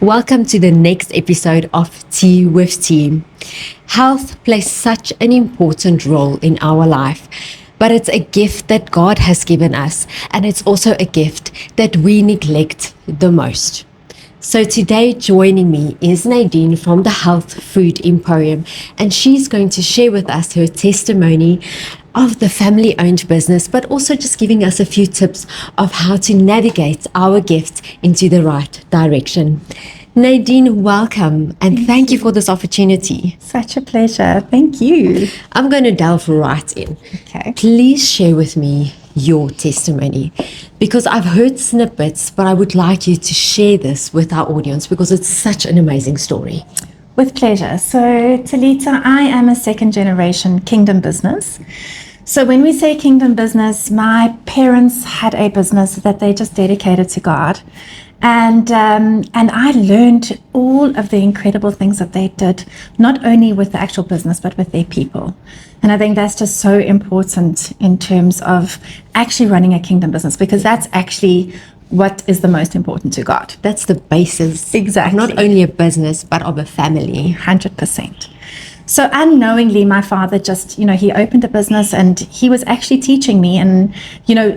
Welcome to the next episode of Tea with Tea. Health plays such an important role in our life, but it's a gift that God has given us, and it's also a gift that we neglect the most. So today joining me is Nadine from the Health Food Emporium, and she's going to share with us her testimony of the family-owned business, but also just giving us a few tips of how to navigate our gift into the right direction. Nadine, welcome, and thank you for this opportunity. Such a pleasure. Thank you. I'm going to delve right in. Okay. Please share with me your testimony, because I've heard snippets, but I would like you to share this with our audience because it's such an amazing story. With pleasure. So, Talita, I am a second generation kingdom business. So when we say kingdom business, my parents had a business that they just dedicated to God. And I learned all of the incredible things that they did, not only with the actual business, but with their people. And I think that's just so important in terms of actually running a kingdom business, because that's actually what is the most important to God. That's the basis. Exactly. Not only a business, but of a family. 100%. So unknowingly, my father just, he opened a business and he was actually teaching me, and,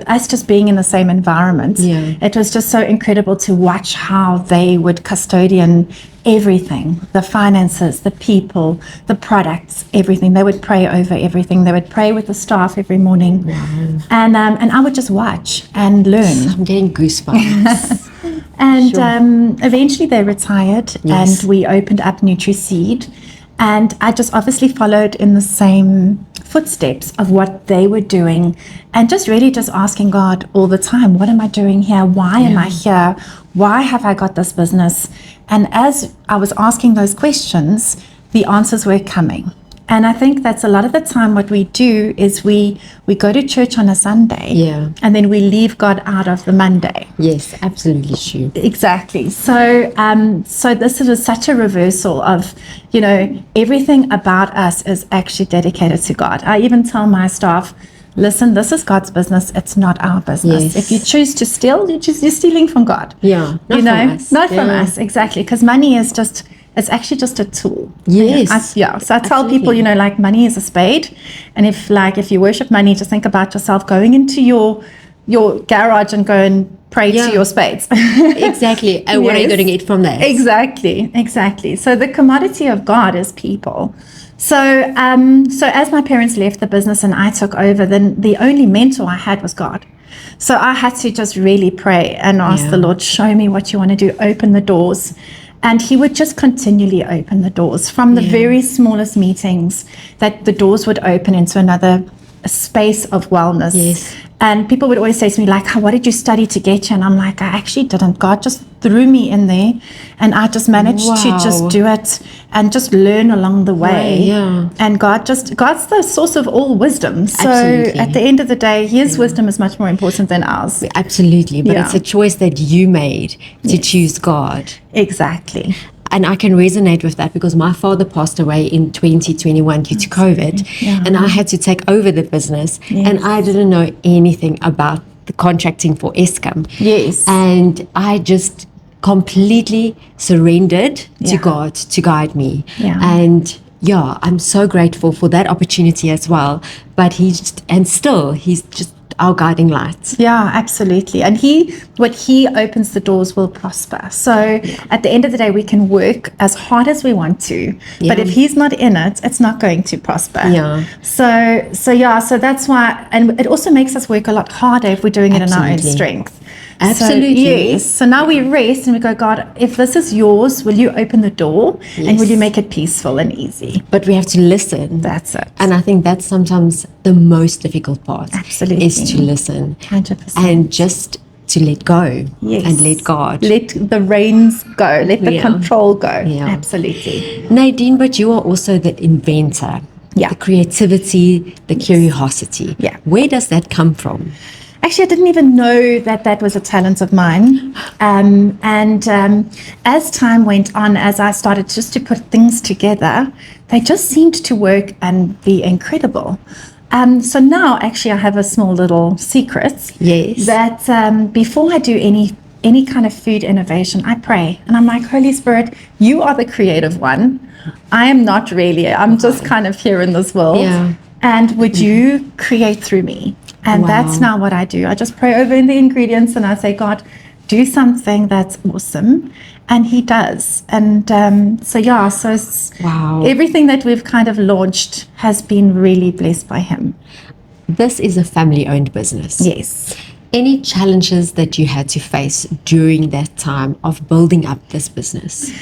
us just being in the same environment. Yeah. It was just so incredible to watch how they would custodian everything, the finances, the people, the products, everything. They would pray over everything. They would pray with the staff every morning. Wow. And I would just watch and learn. I'm getting goosebumps. And Sure. Eventually they retired. Yes. And we opened up NutriSeed. And I just obviously followed in the same footsteps of what they were doing, and just asking God all the time, what am I doing here? Why am I here? Why have I got this business? And as I was asking those questions, the answers were coming. And I think that's a lot of the time what we do is we go to church on a Sunday, and then we leave God out of the Monday. Yes, absolutely true. Exactly. So this is such a reversal of, everything about us is actually dedicated to God. I even tell my staff, listen, this is God's business. It's not our business. Yes. If you choose to steal, you're stealing from God. Yeah, not from us. Not from us, exactly. Because money is it's actually just a tool. Yes. So I tell people, like money is a spade. And if you worship money, just think about yourself going into your garage and go and pray to your spades. Exactly. And what are you going to get from that? Exactly. So the commodity of God is people. So as my parents left the business and I took over, then the only mentor I had was God. So I had to just really pray and ask the Lord, show me what you want to do, open the doors. And he would just continually open the doors from the very smallest meetings, that the doors would open into another space of wellness. Yes. And people would always say to me, like, what did you study to get you? And I'm like, I actually didn't. God just threw me in there, and I just managed to just do it and just learn along the way. Yeah. And God's the source of all wisdom. So Absolutely. at the end of the day, his wisdom is much more important than ours. Absolutely. But it's a choice that you made to choose God. Exactly. And I can resonate with that because my father passed away in 2021 due to COVID, and I had to take over the business, and I didn't know anything about the contracting for Eskom. Yes. And I just completely surrendered to God to guide me. Yeah. And I'm so grateful for that opportunity as well. But he's just our guiding light. Yeah, absolutely. And what he opens the doors will prosper. So at the end of the day, we can work as hard as we want to, but if he's not in it, it's not going to prosper. Yeah. So that's why, and it also makes us work a lot harder if we're doing it in our own strength. Absolutely. So now we rest and we go, God, if this is yours, will you open the door and will you make it peaceful and easy? But we have to listen. That's it. And I think that's sometimes the most difficult part. Absolutely. Is to listen. 100%. And just to let go. Yes. And let God. Let the reins go. Let the control go. Yeah. Absolutely. Nadine, but you are also the inventor. Yeah. The creativity, the curiosity. Yeah. Where does that come from? Actually, I didn't even know that was a talent of mine. As time went on, as I started just to put things together, they just seemed to work and be incredible. So now, actually, I have a small little secret. Yes. That before I do any any kind of food innovation, I pray. And I'm like, Holy Spirit, you are the creative one. I am not really. I'm just kind of here in this world. Yeah. And would you create through me? And that's now what I do. I just pray over in the ingredients and I say, God, do something that's awesome. And he does. And so everything that we've kind of launched has been really blessed by him. This is a family-owned business. Yes. Any challenges that you had to face during that time of building up this business?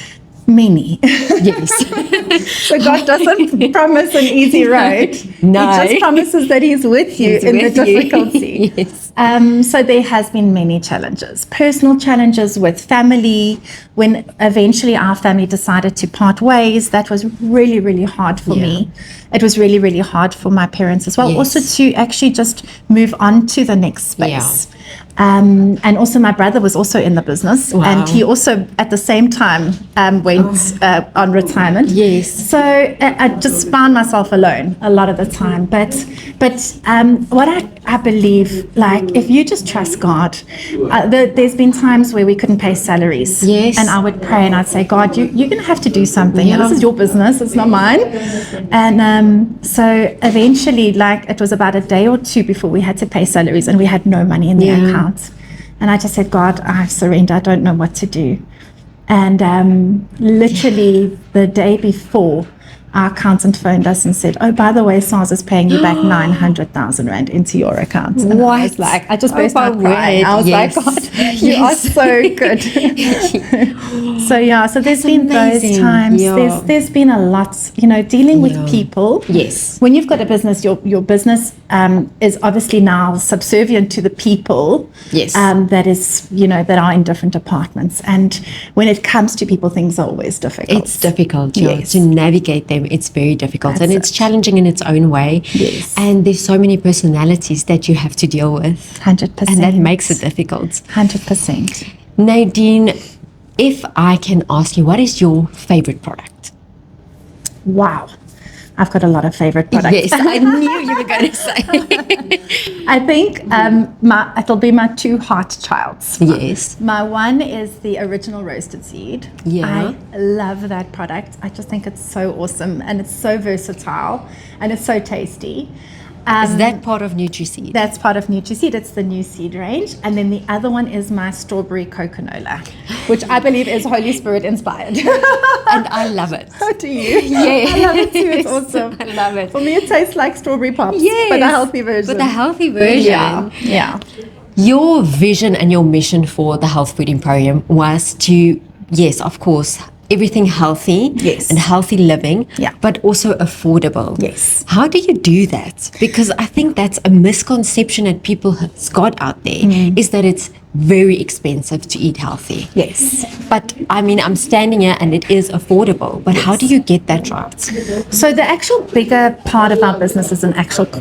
Many. Yes. So God doesn't promise an easy road. No. He just promises that he's with you in the difficulty. Yes. So there has been many challenges. Personal challenges with family. When eventually our family decided to part ways, that was really, really hard for me. It was really, really hard for my parents as well. Yes. Also to actually just move on to the next space. Yeah. And also my brother was also in the business. Wow. And he also at the same time went on retirement. Yes. So I just found myself alone a lot of the time. But what I believe, like, if you just trust God, there's been times where we couldn't pay salaries. Yes. And I would pray and I'd say, God, you're going to have to do something. Yeah. This is your business. It's not mine. And so eventually, like, it was about a day or two before we had to pay salaries and we had no money in the account. And I just said, God, I surrender. I don't know what to do. And literally the day before, our accountant phoned us and said, oh, by the way, SARS is paying you back 900,000 Rand into your account. And What? I was like, I just burst out my crying. word. I was Yes. like, God, you are so good. So there's been those amazing. times. Yeah. There's been a lot, dealing with people. Yes. When you've got a business, your business is obviously now subservient to the people. Yes. That is, that are in different departments. And when it comes to people, things are always difficult. It's difficult Yes. to navigate them. It's very difficult. That's and it's it. challenging in its own way. Yes. And there's so many personalities that you have to deal with. 100%. And that makes it difficult. 100%. Nadine, if I can ask you, what is your favorite product? Wow. I've got a lot of favorite products. Yes, I knew you were going to say. I think it'll be my two heart childs. Yes. My one is the original roasted seed. Yeah. I love that product. I just think it's so awesome and it's so versatile and it's so tasty. Is that part of NutriSeed? That's part of NutriSeed. It's the new seed range. And then the other one is my strawberry coconola, which I believe is Holy Spirit inspired. And I love it. How do you? Yeah. I love it too. It's awesome. I love it. For me, it tastes like strawberry pops, Yes. but a healthy version. With a healthy version. Yeah. Your vision and your mission for the Health Food Emporium was to, yes, of course, everything healthy Yes. and healthy living, Yeah. but also affordable. Yes. How do you do that? Because I think that's a misconception that people has got out there, is that it's very expensive to eat healthy. Yes. But I mean, I'm standing here and it is affordable, but how do you get that right? So the actual bigger part of our business is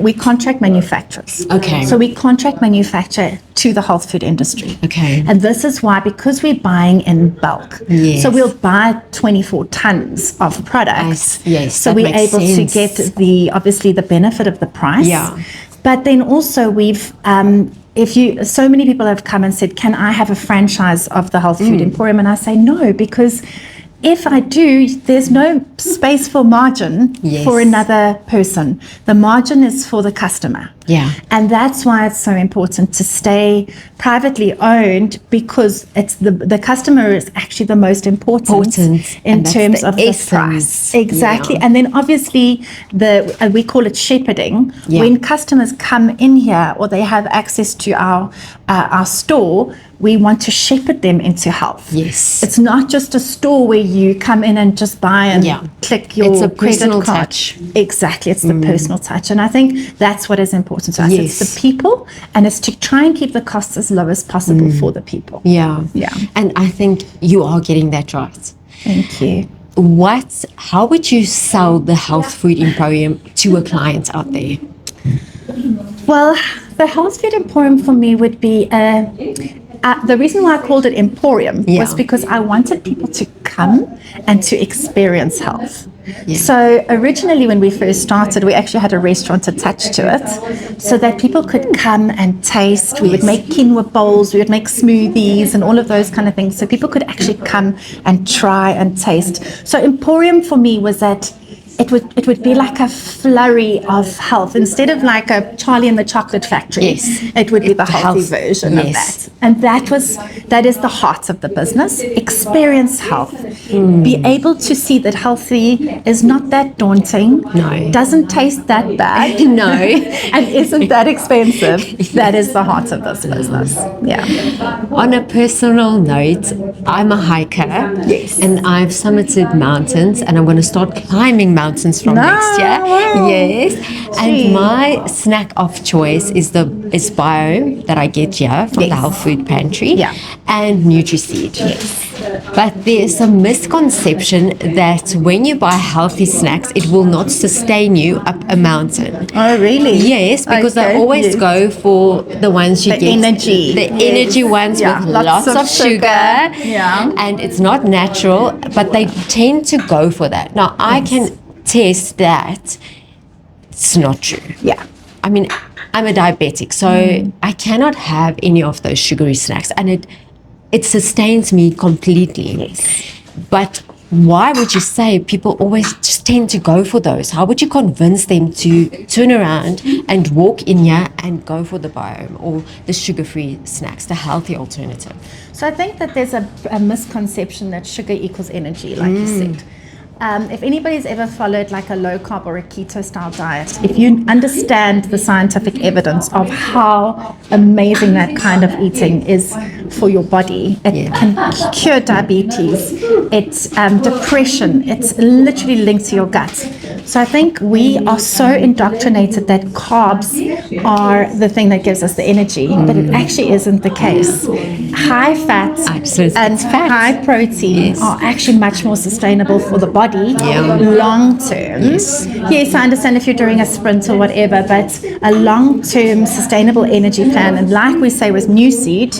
we contract manufacturers. Okay. So we contract manufacture to the health food industry. Okay. And this is why, because we're buying in bulk. Yes. So we'll buy 24 tons of products. Yes, So that we're makes able sense. to get obviously the benefit of the price. Yeah. But then also we've, so many people have come and said, can I have a franchise of the Health Food Emporium? And I say no, because if I do, there's no space for margin Yes. for another person. The margin is for the customer. Yeah. And that's why it's so important to stay privately owned, because it's the customer is actually the most important in and that's terms the of the essence. price. Exactly. Yeah. And then obviously we call it shepherding. Yeah. When customers come in here or they have access to our store, we want to shepherd them into health. Yes. It's not just a store where you come in and just buy and click your It's a credit personal card. touch. Exactly. It's the personal touch. And I think that's what is important to us. Yes. It's the people, and it's to try and keep the costs as low as possible for the people. Yeah. Yeah. And I think you are getting that right. Thank you. How would you sell the Health Food Emporium to a client out there? Well, the Health Food Emporium for me would be the reason why I called it Emporium was because I wanted people to come and to experience health. Yeah. So originally when we first started, we actually had a restaurant attached to it so that people could come and taste. We would make quinoa bowls, we would make smoothies and all of those kind of things. So people could actually come and try and taste. So Emporium for me was that it would be like a flurry of health. Instead of like a Charlie and the Chocolate Factory, Yes. it would be the healthy version of Yes. that. And that is the heart of the business. Experience health. Be able to see that healthy is not that daunting. No. Doesn't taste that bad. No. And isn't that expensive. That is the heart of this business. Yeah. On a personal note, I'm a hiker. Yes. And I've summited mountains, and I'm going to start climbing mountains from next year. Wow. Yes. Gee. And my snack of choice is bio that I get here from the Yes. Health Food Pantry. Yeah. And NutriSeed. Yes. But there's a misconception that when you buy healthy snacks, it will not sustain you up a mountain. Oh, really? Yes, because they always go for the ones you The get. energy. The energy ones Yeah, with lots lots of of sugar. Yeah. And it's not natural, but they tend to go for that. Now, I can test that it's not true. Yeah. I mean, I'm a diabetic, so I cannot have any of those sugary snacks, and it sustains me completely. Yes. But why would you say people always just tend to go for those? How would you convince them to turn around and walk in here and go for the biome or the sugar-free snacks, the healthy alternative? So I think that there's a misconception that sugar equals energy, like you said. If anybody's ever followed like a low carb or a keto style diet, if you understand the scientific evidence of how amazing that kind of eating is for your body, it can cure diabetes, it's depression, it's literally linked to your gut. So I think we are so indoctrinated that carbs are the thing that gives us the energy, but it actually isn't the case. High fat Absolutely. and high protein are actually much more sustainable for the body long term. Yes, I understand if you're doing a sprint or whatever, but a long-term sustainable energy plan, and like we say with NutriSeed,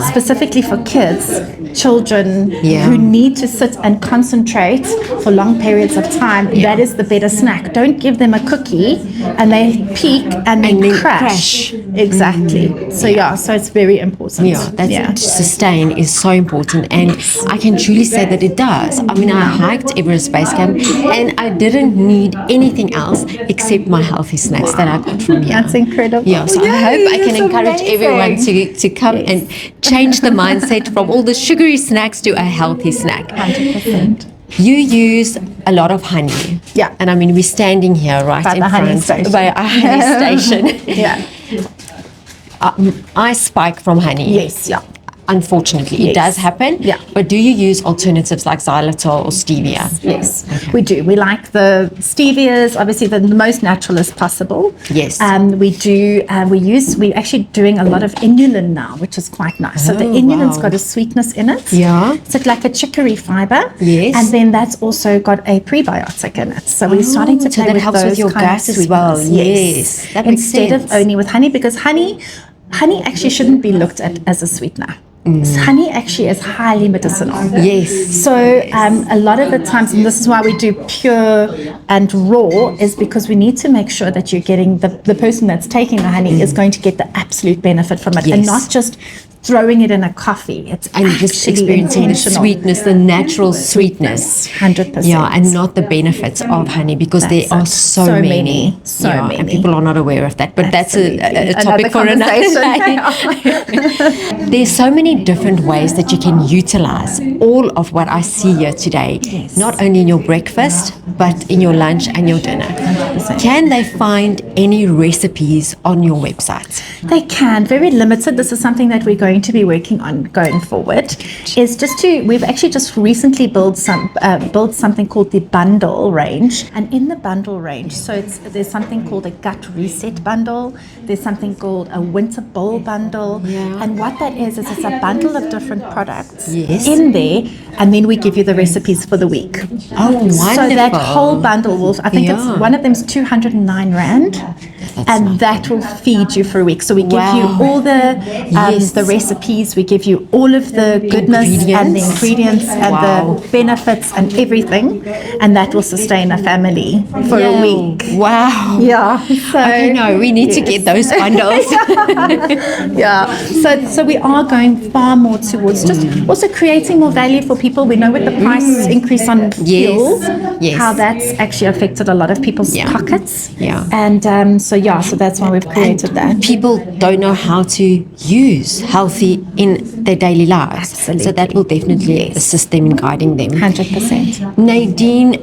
specifically for kids, children who need to sit and concentrate for long periods of time, that is the better snack. Don't give them a cookie and they peak and then crash. Exactly. So so it's very important. To sustain is so important, and I can truly say that it does. I mean, I hiked Everest Base Camp, and I didn't need anything else except my healthy snacks that I got from here. That's incredible. Yeah, so I hope I can encourage everyone to come and change the mindset from all the sugary snacks to a healthy snack. 100%. You use a lot of honey. Yeah. And I mean, we're standing here right By in the honey front station. by a honey station. Yeah. I spike from honey. Yes. Yeah. Unfortunately, it does happen. Yeah. But do you use alternatives like xylitol or stevia? Yes, we do. We like the stevias, obviously the most natural as possible. Yes. We do. We're actually doing a lot of inulin now, which is quite nice. So the inulin's got a sweetness in it. Yeah. So it's like a chicory fiber. Yes. And then that's also got a prebiotic in it. So we're starting to so play that with helps those with your kind of gut as well. sweetness. Yes. That makes Instead sense. of only with honey, because honey actually shouldn't be looked at as a sweetener. Honey actually is highly medicinal. Yes. So a lot of the times, and this is why we do pure and raw, is because we need to make sure that you're getting the person that's taking the honey is going to get the absolute benefit from it, and not just throwing it in a coffee. It's And just experiencing the intentional. sweetness, the natural sweetness. 100%. Yeah, and not the benefits of honey, because there are so many. So many. And people are not aware of that. But that's a topic for another day. There's so many different ways that you can utilize all of what I see here today, not only in your breakfast, but in your lunch and your dinner. 100%. Can they find any recipes on your website? They can, very limited. This is something that we're going to be working on going forward. Is just we've actually just recently built something called the bundle range, and in the bundle range, so there's something called a gut reset bundle. There's something called a winter bowl bundle, and what that is it's a bundle of different products in there, and then we give you the recipes for the week. Oh, wonderful! So that whole bundle will, I think it's one of them's 209 rand. and that will feed you for a week. So we give you all the recipes, we give you all of the goodness and the ingredients and the benefits and everything, and that will sustain a family for a week. Wow. Yeah. So, okay, no, we need to get those bundles. So we are going far more towards just also creating more value for people. We know with the price increase on fuel, how that's actually affected a lot of people's pockets. And so that's why we've created that. People don't know how to use healthy in their daily lives. Absolutely. So that will definitely assist them in guiding them. 100%. Nadine,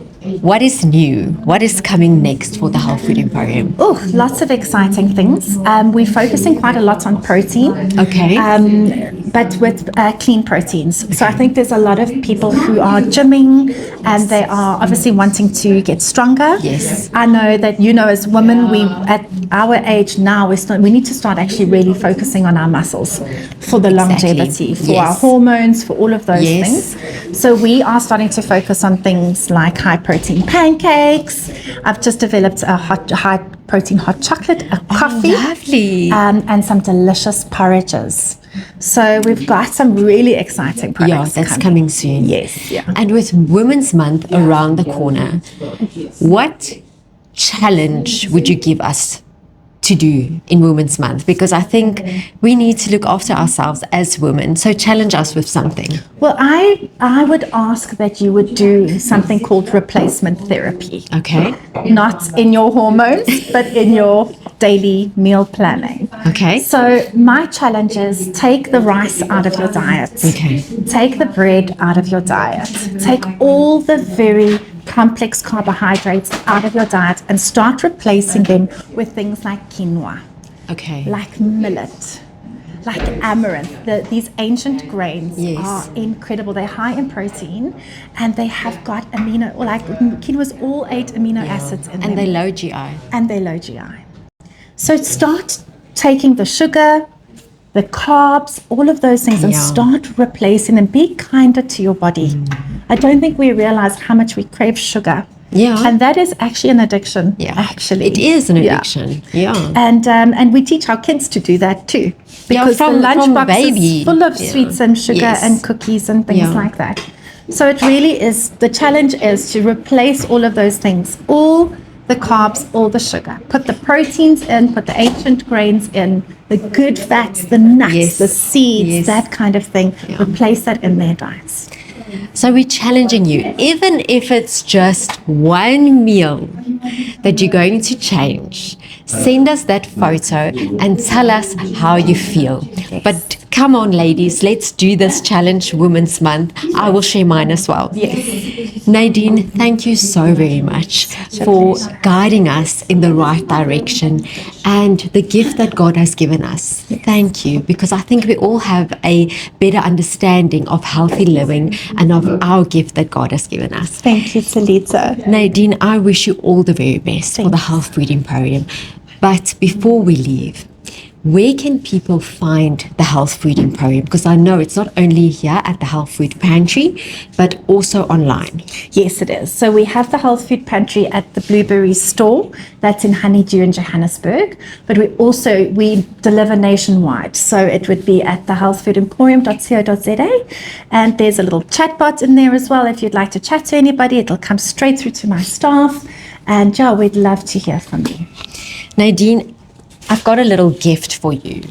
what is new? What is coming next for the Health Food Emporium? Oh, lots of exciting things. We're focusing quite a lot on protein. Okay. But with clean proteins. So I think there's a lot of people who are gymming and they are obviously wanting to get stronger. Yes. I know that, as women, we at our age now, we need to start actually really focusing on our muscles for the longevity, for our hormones, for all of those things. So we are starting to focus on things like high protein pancakes. I've just developed a high protein hot chocolate, a coffee, lovely. And some delicious porridges. So we've got some really exciting products. That's coming soon. Yes. Yeah. And with Women's Month around the corner, what challenge would you give us to do in Women's Month? Because I think we need to look after ourselves as women. So challenge us with something. Well, I would ask that you would do something called replacement therapy. Okay. Not in your hormones, but in your daily meal planning. Okay. So my challenge is take the rice out of your diet. Okay. Take the bread out of your diet. Take all the very complex carbohydrates out of your diet and start replacing them with things like quinoa, like millet, like amaranth. These ancient grains are incredible. They're high in protein and they have got quinoa's all 8 amino acids in them. And they're low GI. And they're low GI. So start taking the sugar, the carbs, all of those things, and start replacing them. Be kinder to your body. I don't think we realize how much we crave sugar. And that is actually an addiction. Actually, it is an addiction. And we teach our kids to do that too, because the lunchbox is full of sweets and sugar and cookies and things like that. So it really is, the challenge is to replace all of those things, all the carbs, all the sugar. Put the proteins in, put the ancient grains in, the good fats, the nuts, the seeds, that kind of thing. Replace that in their diets. So we're challenging you, even if it's just one meal that you're going to change, send us that photo and tell us how you feel. But come on, ladies, let's do this challenge Women's Month. I will share mine as well. Nadine, thank you so very much for guiding us in the right direction and the gift that God has given us. Thank you, because I think we all have a better understanding of healthy living and of our gift that God has given us. Thank you, Talita. Nadine, I wish you all the very best for the Health Food Emporium. But before we leave, where can people find the Health Food Emporium? Because I know it's not only here at the Health Food Pantry, but also online. Yes, it is. So we have the Health Food Pantry at the Blueberry store. That's in Honeydew in Johannesburg. But we deliver nationwide. So it would be at the healthfoodemporium.co.za. And there's a little chat bot in there as well. If you'd like to chat to anybody, it'll come straight through to my staff. And we'd love to hear from you. Nadine, I've got a little gift for you.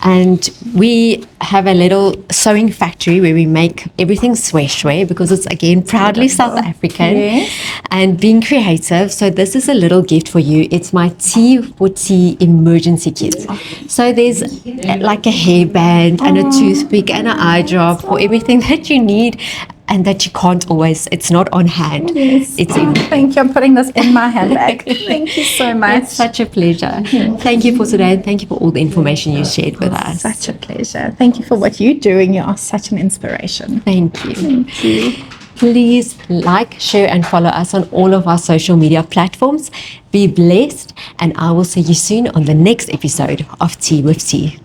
And we have a little sewing factory where we make everything sweshwe, because it's, again, proudly South African and being creative. So this is a little gift for you. It's my Tea for Tea emergency kit. So there's like a hairband and a toothpick and an eye drop for everything that you need. And that you can't always, it's not on hand. Thank you. I'm putting this in my handbag. Thank you so much. It's such a pleasure. Thank you for today, and thank you for all the information you shared with us. Such a pleasure. Thank you for what you're doing. You are such an inspiration. Thank you. Thank you. Please like, share, and follow us on all of our social media platforms. Be blessed, and I will see you soon on the next episode of Tea with Tea.